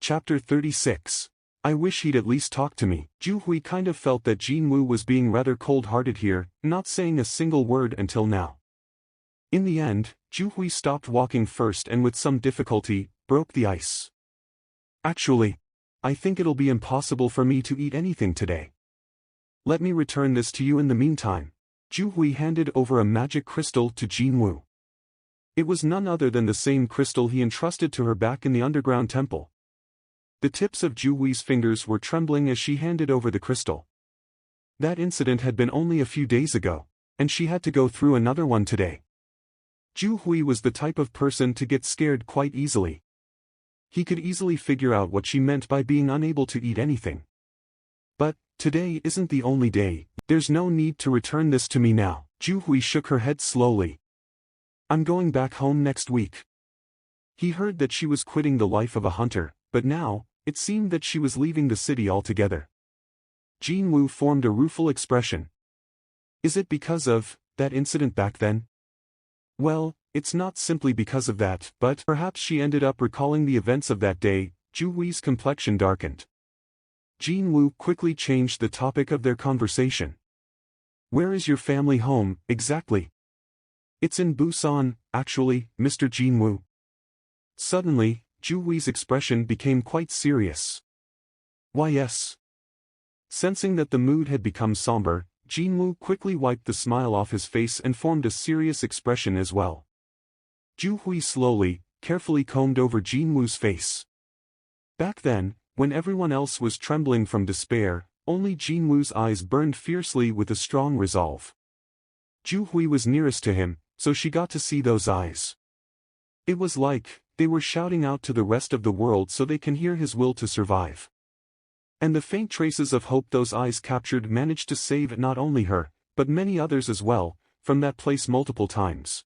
Chapter 36. I wish he'd at least talk to me. Ju Hui kind of felt that Jin Woo was being rather cold-hearted here, not saying a single word until now. In the end, Ju Hui stopped walking first and with some difficulty, broke the ice. Actually, I think it'll be impossible for me to eat anything today. Let me return this to you in the meantime. Ju Hui handed over a magic crystal to Jin Woo. It was none other than the same crystal he entrusted to her back in the underground temple. The tips of Ju Hui's fingers were trembling as she handed over the crystal. That incident had been only a few days ago, and she had to go through another one today. Ju Hui was the type of person to get scared quite easily. He could easily figure out what she meant by being unable to eat anything. But, today isn't the only day. There's no need to return this to me now. Ju Hui shook her head slowly. I'm going back home next week. He heard that she was quitting the life of a hunter, but now, it seemed that she was leaving the city altogether. Jin Woo formed a rueful expression. Is it because of that incident back then? Well, it's not simply because of that, but perhaps she ended up recalling the events of that day. Ju Hui's complexion darkened. Jin Woo quickly changed the topic of their conversation. Where is your family home, exactly? It's in Busan, actually, Mr. Jin Woo. Suddenly, Ju Hui's expression became quite serious. Why yes. Sensing that the mood had become somber, Jin Woo quickly wiped the smile off his face and formed a serious expression as well. Ju Hui slowly, carefully combed over Jin Woo's face. Back then, when everyone else was trembling from despair, only Jin Woo's eyes burned fiercely with a strong resolve. Ju Hui was nearest to him, so she got to see those eyes. It was like they were shouting out to the rest of the world so they can hear his will to survive. And the faint traces of hope those eyes captured managed to save not only her, but many others as well, from that place multiple times.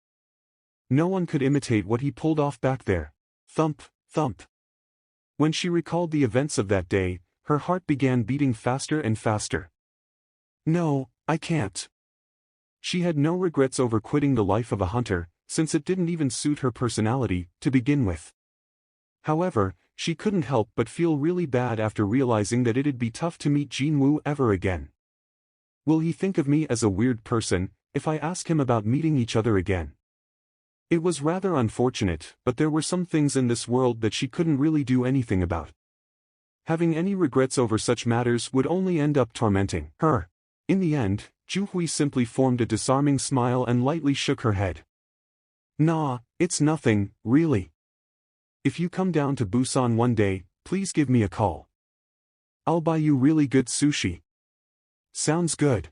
No one could imitate what he pulled off back there. Thump, thump. When she recalled the events of that day, her heart began beating faster and faster. No, I can't. She had no regrets over quitting the life of a hunter, since it didn't even suit her personality, to begin with. However, she couldn't help but feel really bad after realizing that it'd be tough to meet Jin Woo ever again. Will he think of me as a weird person, if I ask him about meeting each other again? It was rather unfortunate, but there were some things in this world that she couldn't really do anything about. Having any regrets over such matters would only end up tormenting her. In the end, Ju Hui simply formed a disarming smile and lightly shook her head. Nah, it's nothing, really. If you come down to Busan one day, please give me a call. I'll buy you really good sushi. Sounds good.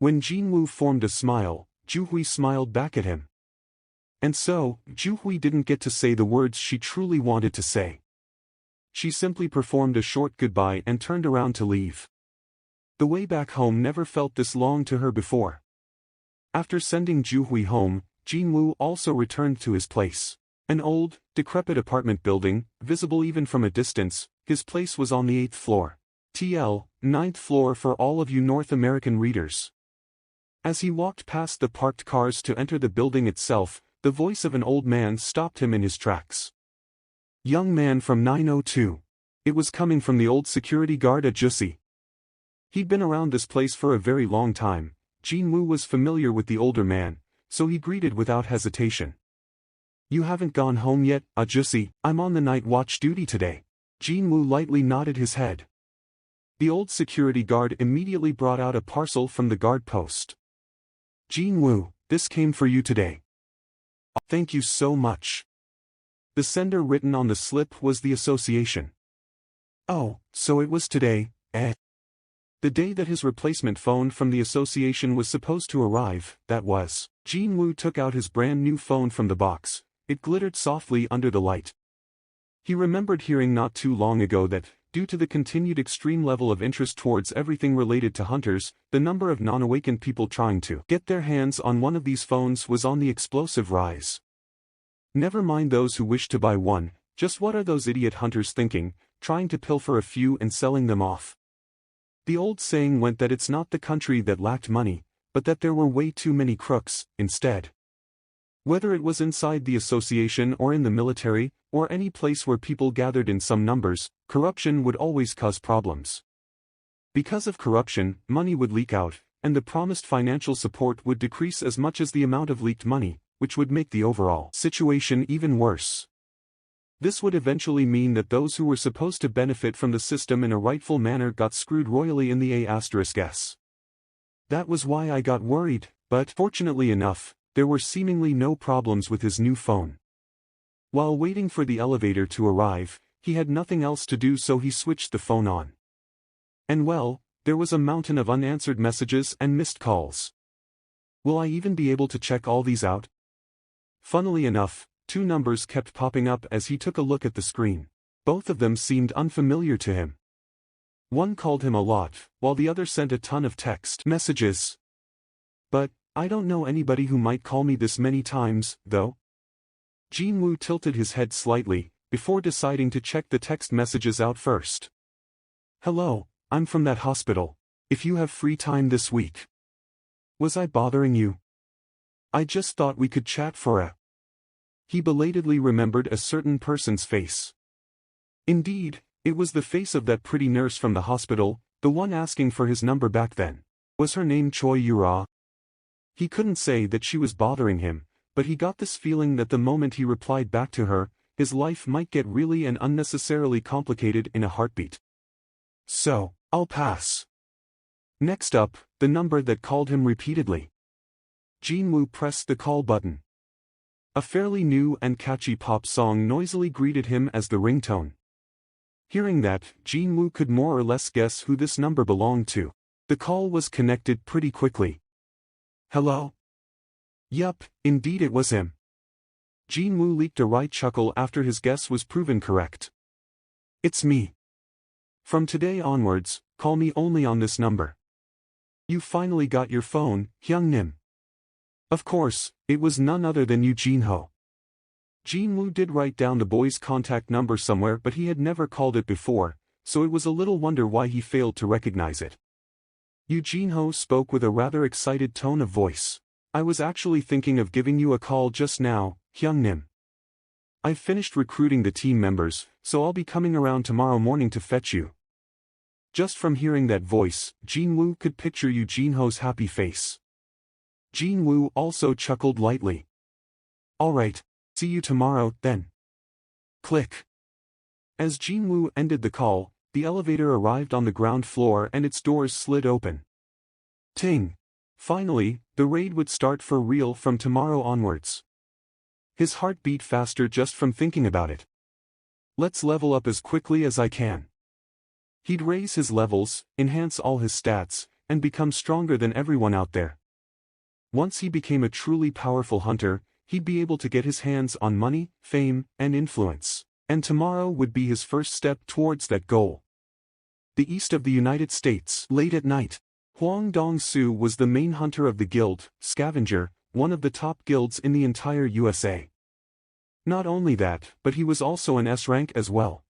When Jin Woo formed a smile, Ju Hui smiled back at him. And so, Ju Hui didn't get to say the words she truly wanted to say. She simply performed a short goodbye and turned around to leave. The way back home never felt this long to her before. After sending Ju Hui home, Jin Woo also returned to his place. An old, decrepit apartment building, visible even from a distance. His place was on the 8th floor. TL, 9th floor for all of you North American readers. As he walked past the parked cars to enter the building itself, the voice of an old man stopped him in his tracks. Young man from 902. It was coming from the old security guard at Jussi. He'd been around this place for a very long time. Jin Woo was familiar with the older man, so he greeted without hesitation. You haven't gone home yet, Jussi? I'm on the night watch duty today. Jin Woo lightly nodded his head. The old security guard immediately brought out a parcel from the guard post. Jin Woo, this came for you today. Thank you so much. The sender written on the slip was the association. Oh, so it was today, eh? The day that his replacement phone from the association was supposed to arrive, that was. Jin Woo took out his brand new phone from the box. It glittered softly under the light. He remembered hearing not too long ago that, due to the continued extreme level of interest towards everything related to hunters, the number of non-awakened people trying to get their hands on one of these phones was on the explosive rise. Never mind those who wish to buy one, just what are those idiot hunters thinking, trying to pilfer a few and selling them off? The old saying went that it's not the country that lacked money, but that there were way too many crooks, instead. Whether it was inside the association or in the military, or any place where people gathered in some numbers, corruption would always cause problems. Because of corruption, money would leak out, and the promised financial support would decrease as much as the amount of leaked money, which would make the overall situation even worse. This would eventually mean that those who were supposed to benefit from the system in a rightful manner got screwed royally in the A*S. That was why I got worried, but fortunately enough, there were seemingly no problems with his new phone. While waiting for the elevator to arrive, he had nothing else to do, so he switched the phone on. And well, there was a mountain of unanswered messages and missed calls. Will I even be able to check all these out? Funnily enough, 2 numbers kept popping up as he took a look at the screen. Both of them seemed unfamiliar to him. One called him a lot, while the other sent a ton of text messages. But, I don't know anybody who might call me this many times, though. Jinwoo tilted his head slightly, before deciding to check the text messages out first. Hello, I'm from that hospital. If you have free time this week. Was I bothering you? I just thought we could chat for a... He belatedly remembered a certain person's face. Indeed, it was the face of that pretty nurse from the hospital, the one asking for his number back then. Was her name Choi Yura? He couldn't say that she was bothering him, but he got this feeling that the moment he replied back to her, his life might get really and unnecessarily complicated in a heartbeat. So, I'll pass. Next up, the number that called him repeatedly. Jinwoo pressed the call button. A fairly new and catchy pop song noisily greeted him as the ringtone. Hearing that, Jinwoo could more or less guess who this number belonged to. The call was connected pretty quickly. Hello? Yup, indeed it was him. Jinwoo leaped a right chuckle after his guess was proven correct. It's me. From today onwards, call me only on this number. You finally got your phone, Hyungnim. Of course, it was none other than Yoo Jin-ho. Jinwoo did write down the boy's contact number somewhere, but he had never called it before, so it was a little wonder why he failed to recognize it. Yoo Jin-ho spoke with a rather excited tone of voice. I was actually thinking of giving you a call just now, Hyungnim. I've finished recruiting the team members, so I'll be coming around tomorrow morning to fetch you. Just from hearing that voice, Jinwoo could picture Yoo Jin-ho's happy face. Jinwoo also chuckled lightly. Alright, see you tomorrow, then. Click. As Jinwoo ended the call, the elevator arrived on the ground floor and its doors slid open. Ting! Finally, the raid would start for real from tomorrow onwards. His heart beat faster just from thinking about it. Let's level up as quickly as I can. He'd raise his levels, enhance all his stats, and become stronger than everyone out there. Once he became a truly powerful hunter, he'd be able to get his hands on money, fame, and influence, and tomorrow would be his first step towards that goal. The east of the United States. Late at night, Hwang Dong-soo was the main hunter of the guild, Scavenger, one of the top guilds in the entire USA. Not only that, but he was also an S-rank as well.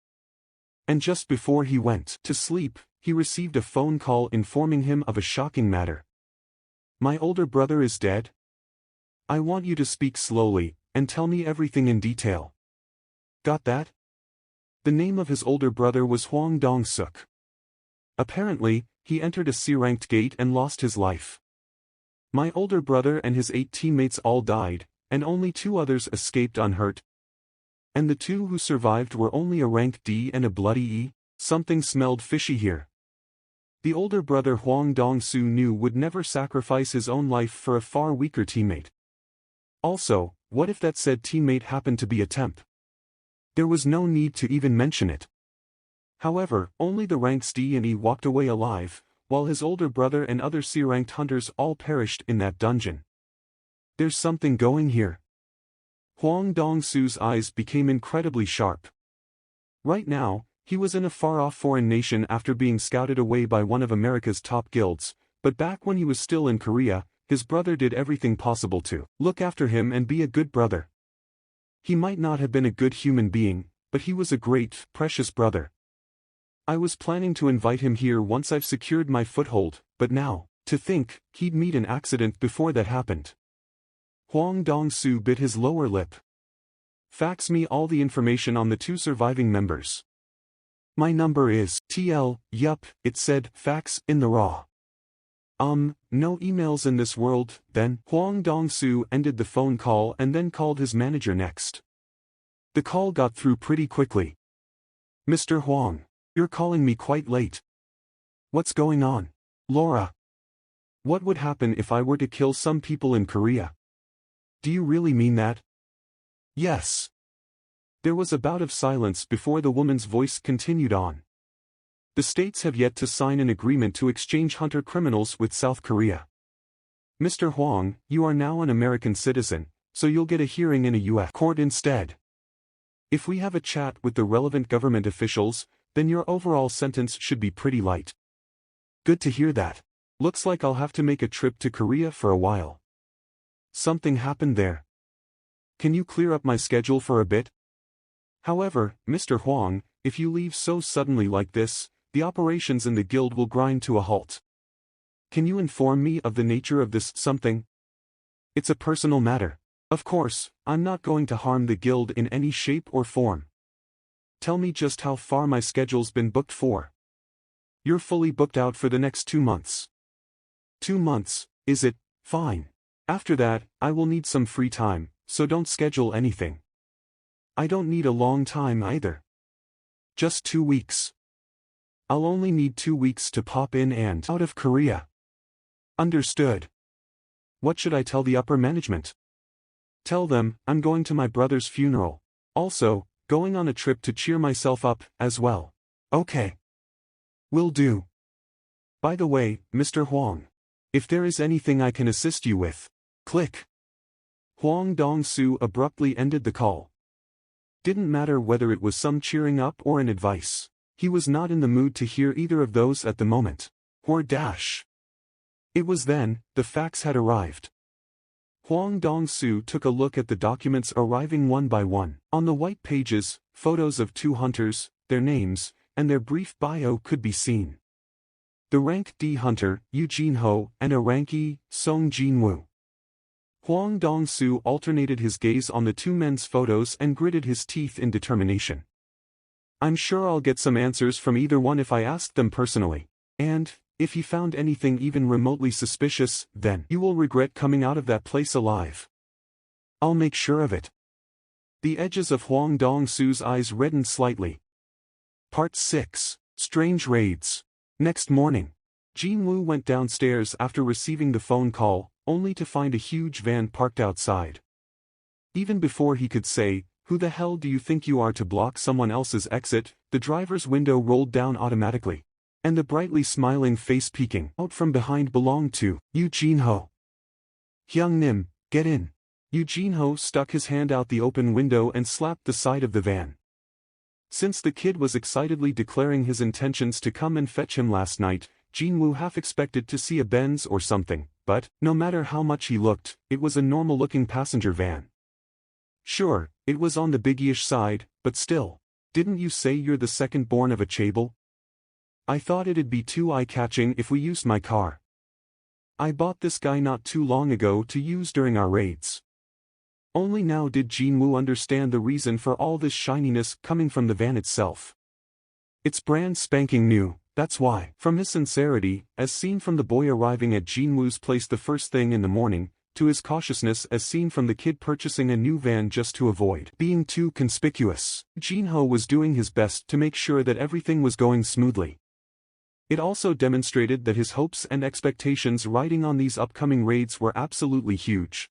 And just before he went to sleep, he received a phone call informing him of a shocking matter. My older brother is dead? I want you to speak slowly, and tell me everything in detail. Got that? The name of his older brother was Hwang Dong-suk. Apparently, he entered a C-ranked gate and lost his life. My older brother and his 8 teammates all died, and only 2 others escaped unhurt. And the 2 who survived were only a rank D and a bloody E. Something smelled fishy here. The older brother Hwang Dong-soo knew would never sacrifice his own life for a far weaker teammate. Also, what if that said teammate happened to be a temp? There was no need to even mention it. However, only the ranks D and E walked away alive, while his older brother and other C-ranked hunters all perished in that dungeon. There's something going here. Hwang Dong-soo's eyes became incredibly sharp. Right now, he was in a far-off foreign nation after being scouted away by one of America's top guilds, but back when he was still in Korea, his brother did everything possible to look after him and be a good brother. He might not have been a good human being, but he was a great, precious brother. I was planning to invite him here once I've secured my foothold, but now, to think, he'd meet an accident before that happened. Hwang Dong-soo bit his lower lip. Fax me all the information on the 2 surviving members. My number is TL, yup, it said, fax, in the raw. No emails in this world, then. Huang Dongsu ended the phone call and then called his manager next. The call got through pretty quickly. Mr. Huang, you're calling me quite late. What's going on? Laura. What would happen if I were to kill some people in Korea? Do you really mean that? Yes. There was a bout of silence before the woman's voice continued on. The states have yet to sign an agreement to exchange hunter criminals with South Korea. Mr. Huang, you are now an American citizen, so you'll get a hearing in a U.S. court instead. If we have a chat with the relevant government officials, then your overall sentence should be pretty light. Good to hear that. Looks like I'll have to make a trip to Korea for a while. Something happened there. Can you clear up my schedule for a bit? However, Mr. Huang, if you leave so suddenly like this, the operations in the guild will grind to a halt. Can you inform me of the nature of this something? It's a personal matter. Of course, I'm not going to harm the guild in any shape or form. Tell me just how far my schedule's been booked for. You're fully booked out for the next 2 months. 2 months, is it? Fine. After that, I will need some free time, so don't schedule anything. I don't need a long time either. Just 2 weeks. I'll only need 2 weeks to pop in and out of Korea. Understood. What should I tell the upper management? Tell them, I'm going to my brother's funeral. Also, going on a trip to cheer myself up, as well. Okay. Will do. By the way, Mr. Huang. If there is anything I can assist you with, click. Huang Dongsu abruptly ended the call. Didn't matter whether it was some cheering up or an advice. He was not in the mood to hear either of those at the moment. Or dash. It was then, the fax had arrived. Huang Dongsu took a look at the documents arriving one by one. On the white pages, photos of 2 hunters, their names, and their brief bio could be seen. The rank D hunter, Yu Jinho, and a rank E, Song Jinwoo. Huang Dongsu alternated his gaze on the 2 men's photos and gritted his teeth in determination. I'm sure I'll get some answers from either one if I asked them personally. And, if he found anything even remotely suspicious, then you will regret coming out of that place alive. I'll make sure of it. The edges of Huang Dongsu's eyes reddened slightly. Part 6. Strange Raids. Next morning, Jinwoo went downstairs after receiving the phone call, only to find a huge van parked outside. Even before he could say, "Who the hell do you think you are to block someone else's exit?" the driver's window rolled down automatically. And the brightly smiling face peeking out from behind belonged to Yu Jinho. Hyung Nim, get in. Yu Jinho stuck his hand out the open window and slapped the side of the van. Since the kid was excitedly declaring his intentions to come and fetch him last night, Jinwoo half expected to see a Benz or something, but, no matter how much he looked, it was a normal-looking passenger van. Sure, it was on the biggyish side, but still. Didn't you say you're the second born of a chaebol? I thought it'd be too eye-catching if we used my car. I bought this guy not too long ago to use during our raids. Only now did Jinwoo understand the reason for all this shininess coming from the van itself. It's brand spanking new, that's why. From his sincerity, as seen from the boy arriving at Jinwoo's place the first thing in the morning, to his cautiousness as seen from the kid purchasing a new van just to avoid being too conspicuous, Jinho was doing his best to make sure that everything was going smoothly. It also demonstrated that his hopes and expectations riding on these upcoming raids were absolutely huge.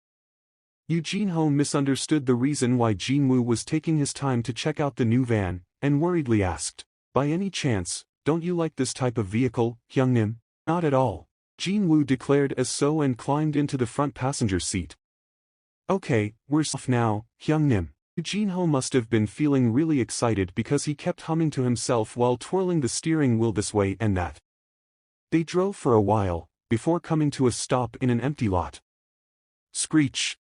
Yu Jinho misunderstood the reason why Jinwoo was taking his time to check out the new van, and worriedly asked, "By any chance, don't you like this type of vehicle, Hyungnim?" "Not at all," Jinwoo declared as so and climbed into the front passenger seat. "Okay, we're off now, Hyungnim." Yu Jinho must have been feeling really excited because he kept humming to himself while twirling the steering wheel this way and that. They drove for a while, before coming to a stop in an empty lot. Screech.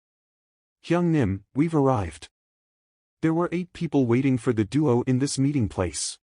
Hyungnim, we've arrived. There were 8 people waiting for the duo in this meeting place.